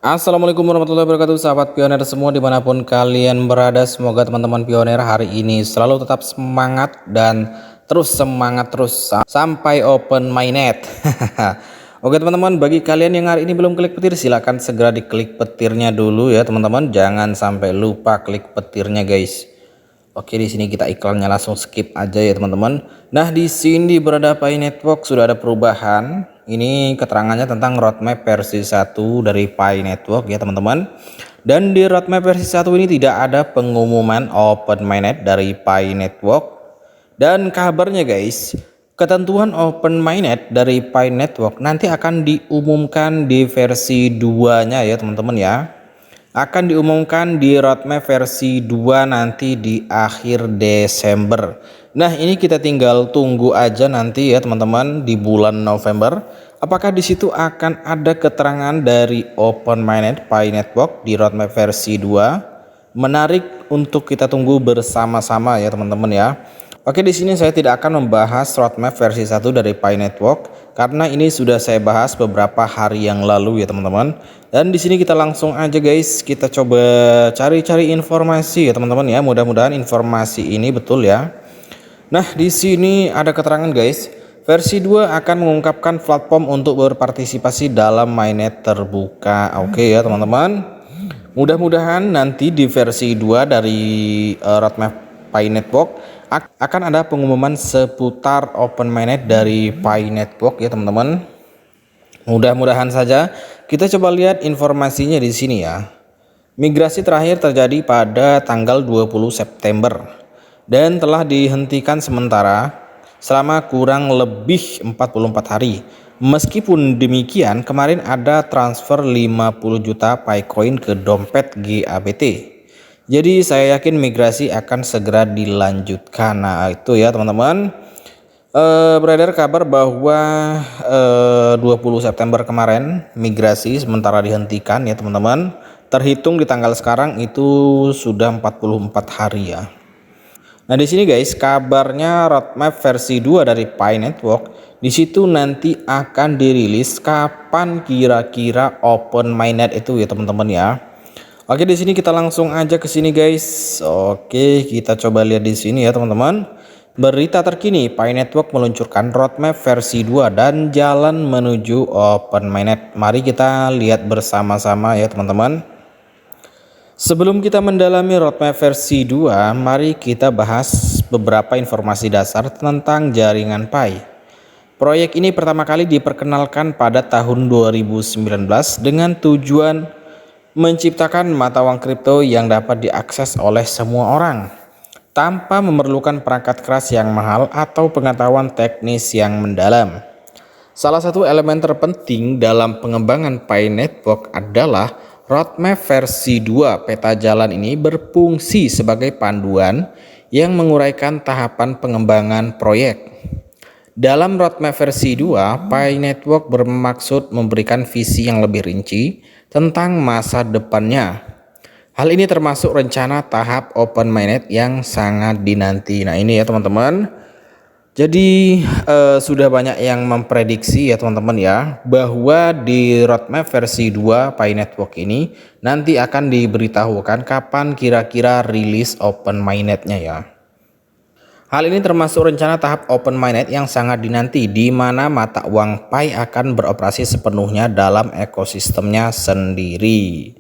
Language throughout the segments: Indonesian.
Assalamualaikum warahmatullahi wabarakatuh, sahabat pioner semua dimanapun kalian berada. Semoga teman-teman pioner hari ini selalu tetap semangat dan terus semangat terus sampai open mainnet. Oke teman-teman, bagi kalian yang hari ini belum klik petir, silahkan segera diklik petirnya dulu ya teman-teman. Jangan sampai lupa klik petirnya guys. Oke, di sini kita iklannya langsung skip aja ya teman-teman. Nah, di sini berada Pi Network sudah ada perubahan. Ini keterangannya tentang roadmap versi 1 dari Pi Network ya teman-teman. Dan di roadmap versi 1 ini tidak ada pengumuman open mainnet dari Pi Network. Dan kabarnya guys, ketentuan open mainnet dari Pi Network nanti akan diumumkan di versi 2-nya ya teman-teman ya. Akan diumumkan di roadmap versi 2 nanti di akhir Desember. Nah, ini kita tinggal tunggu aja nanti ya teman-teman di bulan November. Apakah di situ akan ada keterangan dari open mainnet Pi Network di roadmap versi 2? Menarik untuk kita tunggu bersama-sama ya teman-teman ya. Oke, di sini saya tidak akan membahas roadmap versi 1 dari Pi Network karena ini sudah saya bahas beberapa hari yang lalu ya teman-teman. Dan di sini kita langsung aja guys, kita coba cari-cari informasi ya teman-teman ya. Mudah-mudahan informasi ini betul ya. Nah, di sini ada keterangan guys. Versi 2 akan mengungkapkan platform untuk berpartisipasi dalam mainnet terbuka. Oke ya teman-teman. Mudah-mudahan nanti di versi 2 dari roadmap Pi Network akan ada pengumuman seputar open mainnet dari Pi Network ya teman-teman. Mudah-mudahan saja. Kita coba lihat informasinya di sini ya. Migrasi terakhir terjadi pada tanggal 20 September dan telah dihentikan sementara selama kurang lebih 44 hari. Meskipun demikian, kemarin ada transfer 50 juta Picoin ke dompet GABT. Jadi saya yakin migrasi akan segera dilanjutkan. Nah, itu ya teman-teman. Beredar kabar bahwa 20 September kemarin migrasi sementara dihentikan ya teman-teman. Terhitung di tanggal sekarang itu sudah 44 hari ya. Nah, di sini guys, kabarnya roadmap versi 2 dari Pi Network di situ nanti akan dirilis kapan kira-kira open mainnet itu ya teman-teman ya. Oke, di sini kita langsung aja ke sini guys. Oke, kita coba lihat di sini ya teman-teman. Berita terkini, Pi Network meluncurkan roadmap versi 2 dan jalan menuju open mainnet. Mari kita lihat bersama-sama ya teman-teman. Sebelum kita mendalami roadmap versi 2, mari kita bahas beberapa informasi dasar tentang jaringan Pi. Proyek ini pertama kali diperkenalkan pada tahun 2019 dengan tujuan menciptakan mata uang kripto yang dapat diakses oleh semua orang tanpa memerlukan perangkat keras yang mahal atau pengetahuan teknis yang mendalam. Salah satu elemen terpenting dalam pengembangan Pi Network adalah roadmap versi 2. Peta jalan ini berfungsi sebagai panduan yang menguraikan tahapan pengembangan proyek. Dalam roadmap versi 2, Pi Network bermaksud memberikan visi yang lebih rinci tentang masa depannya. Hal ini termasuk rencana tahap open mainnet yang sangat dinanti. Nah, ini ya teman-teman. Jadi sudah banyak yang memprediksi ya teman-teman ya, bahwa di roadmap versi 2 Pi Network ini nanti akan diberitahukan kapan kira-kira rilis open mainnetnya ya. Hal ini termasuk rencana tahap open mainnet yang sangat dinanti, di mana mata uang Pi akan beroperasi sepenuhnya dalam ekosistemnya sendiri.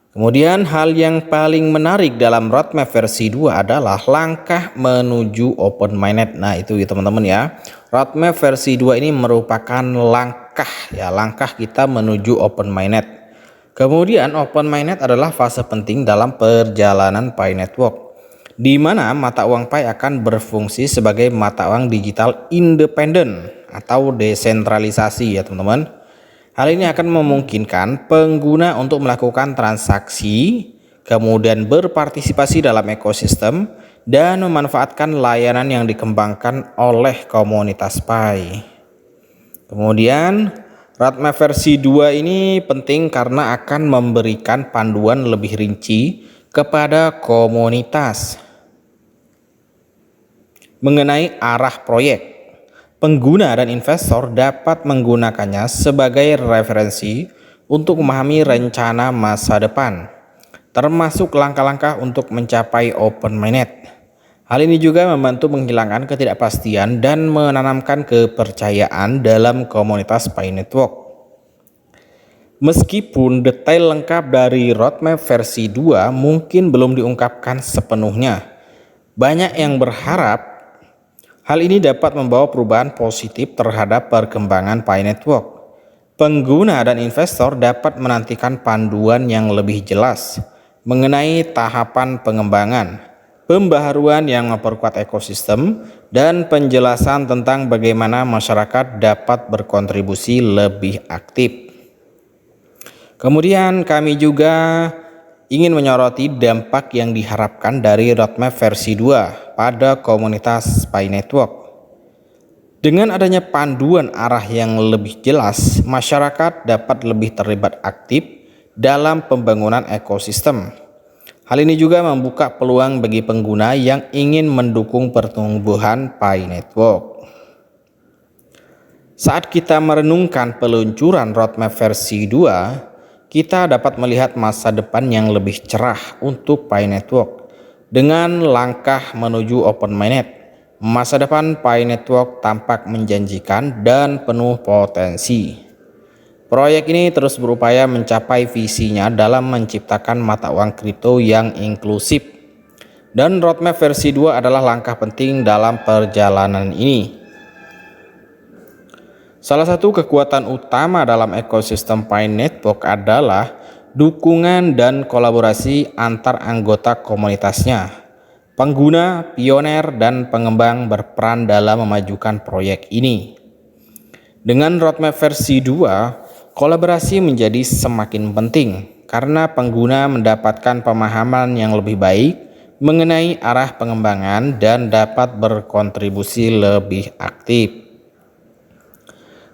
Kemudian hal yang paling menarik dalam roadmap versi 2 adalah langkah menuju open mainnet. Nah, itu ya teman-teman ya. Roadmap versi 2 ini merupakan langkah kita menuju open mainnet. Kemudian open mainnet adalah fase penting dalam perjalanan Pi Network, di mana mata uang Pi akan berfungsi sebagai mata uang digital independen atau desentralisasi ya teman-teman. Hal ini akan memungkinkan pengguna untuk melakukan transaksi, kemudian berpartisipasi dalam ekosistem, dan memanfaatkan layanan yang dikembangkan oleh komunitas Pi. Kemudian, roadmap versi 2 ini penting karena akan memberikan panduan lebih rinci kepada komunitas mengenai arah proyek. Pengguna dan investor dapat menggunakannya sebagai referensi untuk memahami rencana masa depan, termasuk langkah-langkah untuk mencapai open-minded. Hal ini juga membantu menghilangkan ketidakpastian dan menanamkan kepercayaan dalam komunitas Pi Network. Meskipun detail lengkap dari roadmap versi 2 mungkin belum diungkapkan sepenuhnya, banyak yang berharap hal ini dapat membawa perubahan positif terhadap perkembangan Pi Network. Pengguna dan investor dapat menantikan panduan yang lebih jelas mengenai tahapan pengembangan, pembaharuan yang memperkuat ekosistem, dan penjelasan tentang bagaimana masyarakat dapat berkontribusi lebih aktif. Kemudian kami juga ingin menyoroti dampak yang diharapkan dari roadmap versi 2 pada komunitas Pi Network. Dengan adanya panduan arah yang lebih jelas, masyarakat dapat lebih terlibat aktif dalam pembangunan ekosistem. Hal ini juga membuka peluang bagi pengguna yang ingin mendukung pertumbuhan Pi Network. Saat kita merenungkan peluncuran roadmap versi 2, kita dapat melihat masa depan yang lebih cerah untuk Pi Network. Dengan langkah menuju open-minded, masa depan Pi Network tampak menjanjikan dan penuh potensi. Proyek ini terus berupaya mencapai visinya dalam menciptakan mata uang kripto yang inklusif. Dan roadmap versi 2 adalah langkah penting dalam perjalanan ini. Salah satu kekuatan utama dalam ekosistem Pi Network adalah dukungan dan kolaborasi antar anggota komunitasnya. Pengguna, pioner, dan pengembang berperan dalam memajukan proyek ini. Dengan roadmap versi 2, kolaborasi menjadi semakin penting karena pengguna mendapatkan pemahaman yang lebih baik mengenai arah pengembangan dan dapat berkontribusi lebih aktif.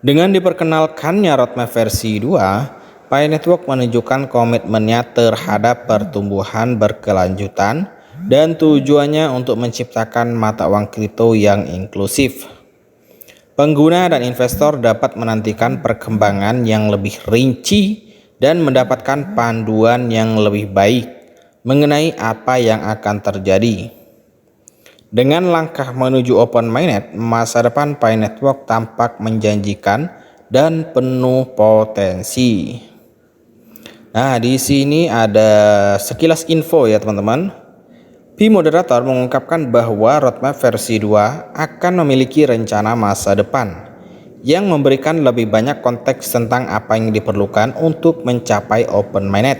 Dengan diperkenalkannya roadmap versi 2, Pi Network menunjukkan komitmennya terhadap pertumbuhan berkelanjutan dan tujuannya untuk menciptakan mata uang kripto yang inklusif. Pengguna dan investor dapat menantikan perkembangan yang lebih rinci dan mendapatkan panduan yang lebih baik mengenai apa yang akan terjadi. Dengan langkah menuju open-minded, masa depan Pi Network tampak menjanjikan dan penuh potensi. Nah, di sini ada sekilas info ya teman-teman. Pi Moderator mengungkapkan bahwa roadmap versi 2 akan memiliki rencana masa depan yang memberikan lebih banyak konteks tentang apa yang diperlukan untuk mencapai open-minded.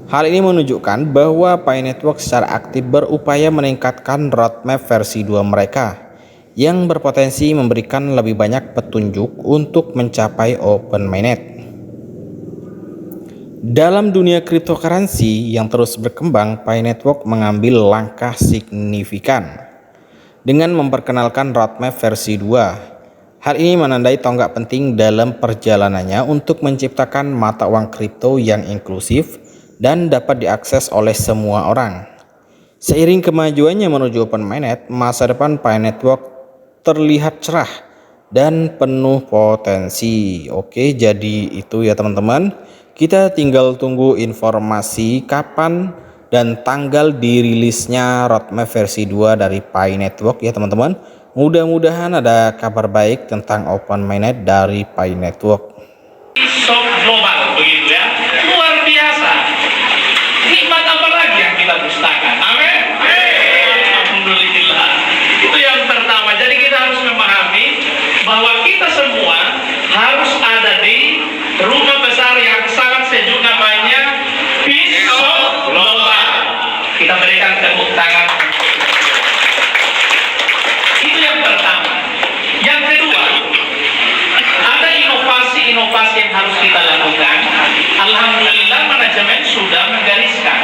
Hal ini menunjukkan bahwa Pi Network secara aktif berupaya meningkatkan roadmap versi 2 mereka yang berpotensi memberikan lebih banyak petunjuk untuk mencapai open-minded. Dalam dunia cryptocurrency yang terus berkembang, Pi Network mengambil langkah signifikan dengan memperkenalkan roadmap versi 2. Hal ini menandai tonggak penting dalam perjalanannya untuk menciptakan mata uang kripto yang inklusif dan dapat diakses oleh semua orang. Seiring kemajuannya menuju open-minded, masa depan Pi Network terlihat cerah dan penuh potensi. Oke, jadi itu ya teman-teman. Kita tinggal tunggu informasi kapan dan tanggal dirilisnya roadmap versi 2 dari Pi Network ya teman-teman. Mudah-mudahan ada kabar baik tentang open-minded dari Pi Network. Shock global begitu ya, luar biasa. Nikmat apa lagi yang kita dustakan? Amin. Alhamdulillah. Itu yang pertama. Jadi kita harus memahami bahwa kita semua harus ada di rumah besar yang sangat sejuk, namanya Peace Shock Global. Kita berikan tepuk tangan. Itu yang pertama. Yang kedua, ada inovasi yang harus kita lakukan. Alhamdulillah manajemen sudah menggariskan.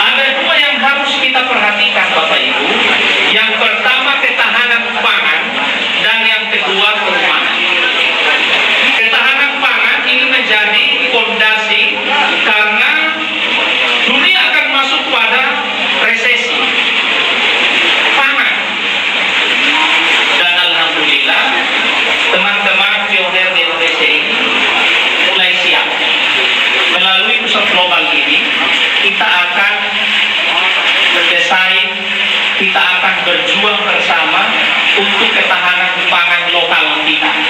Ada dua yang harus kita perhatikan Bapak Ibu. Yang pertama ketahanan pangan dan yang kedua keuangan. Ketahanan pangan ini menjadi fondasi karena dunia akan masuk pada resesi pangan. Dan alhamdulillah teman-teman pioner di Indonesia ini mulai siap. kita akan berjuang bersama untuk ketahanan pangan lokal kita.